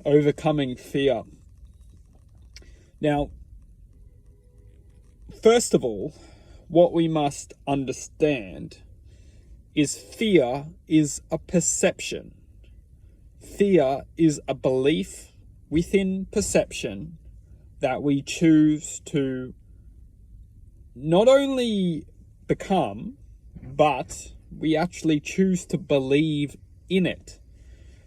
overcoming fear. Now, first of all, what we must understand is fear is a perception. Fear is a belief within perception that we choose to not only become, but we actually choose to believe in it.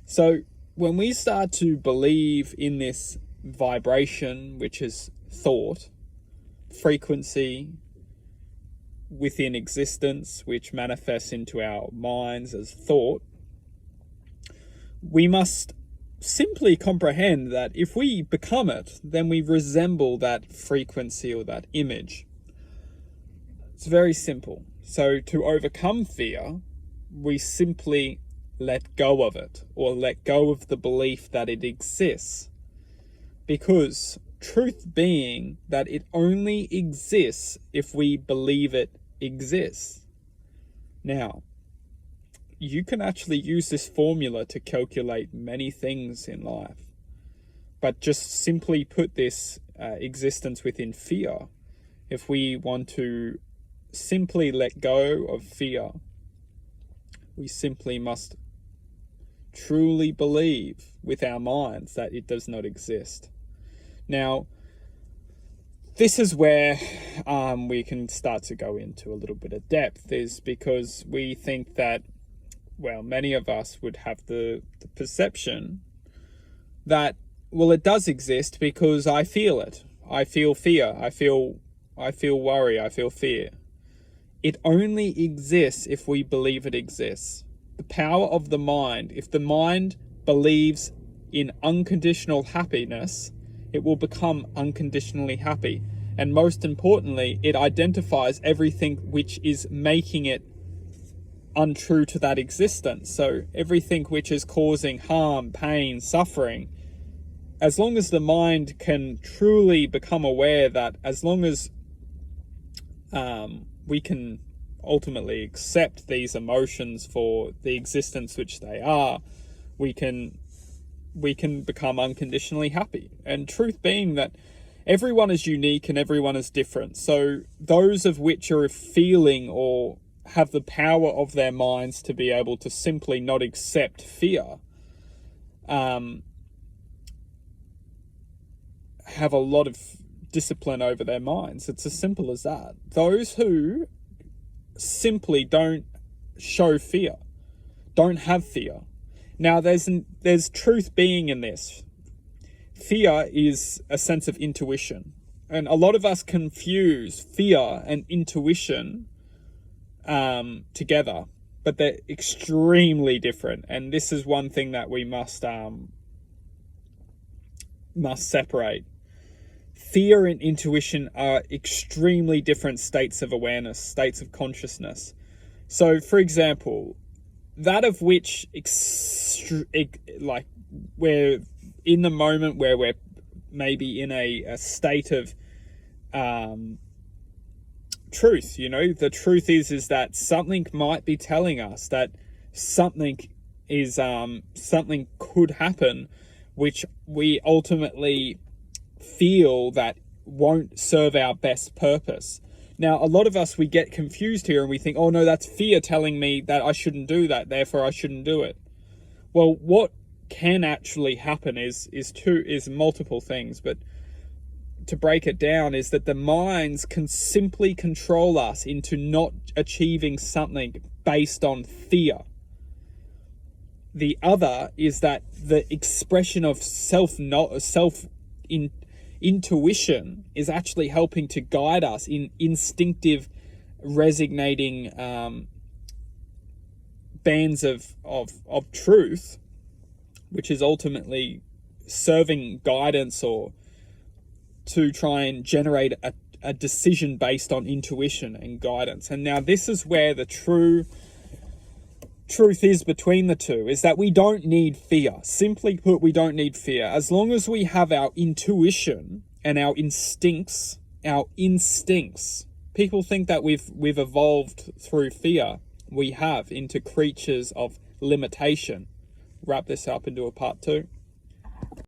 So when we start to believe in this vibration, which is thought, frequency within existence, which manifests into our minds as thought, we must simply comprehend that if we become it, then we resemble that frequency or that image. It's very simple. So to overcome fear, we simply let go of it, or let go of the belief that it exists. Because truth being that it only exists if we believe it exists. Now, you can actually use this formula to calculate many things in life, but just simply put this existence within fear. If we want to simply let go of fear, we simply must truly believe with our minds that it does not exist. Now, this is where we can start to go into a little bit of depth, is because we think that, well, many of us would have the perception that, well, it does exist because I feel it. I feel fear. I feel worry. I feel fear. It only exists if we believe it exists. The power of the mind, if the mind believes in unconditional happiness, it will become unconditionally happy. And most importantly, it identifies everything which is making it untrue to that existence. So everything which is causing harm, pain, suffering, as long as the mind can truly become aware that, as long as we can ultimately accept these emotions for the existence which they are, we can become unconditionally happy. And truth being that everyone is unique and everyone is different. So those of which are feeling or have the power of their minds to be able to simply not accept fear, have a lot of discipline over their minds. It's as simple as that. Those who simply don't show fear, don't have fear. Now, there's truth being in this. Fear is a sense of intuition. And a lot of us confuse fear and intuition together, but they're extremely different. And this is one thing that we must separate. Fear and intuition are extremely different states of awareness, states of consciousness. So, for example, that of which, like, we're in the moment where we're maybe in a state of truth, you know, the truth is that something might be telling us that something could happen, which we ultimately feel that won't serve our best purpose. Now, a lot of us, we get confused here and we think, oh no, that's fear telling me that I shouldn't do that, therefore I shouldn't do it. Well, what can actually happen is multiple things, but to break it down is that the minds can simply control us into not achieving something based on fear. The other is that the expression of intuition is actually helping to guide us in instinctive, resonating bands of truth, which is ultimately serving guidance or to try and generate a decision based on intuition and guidance. And now this is where the truth is between the two, is that we don't need fear. Simply put, we don't need fear. As long as we have our intuition and our instincts, people think that we've evolved through fear. We have, into creatures of limitation. Wrap this up into a part 2.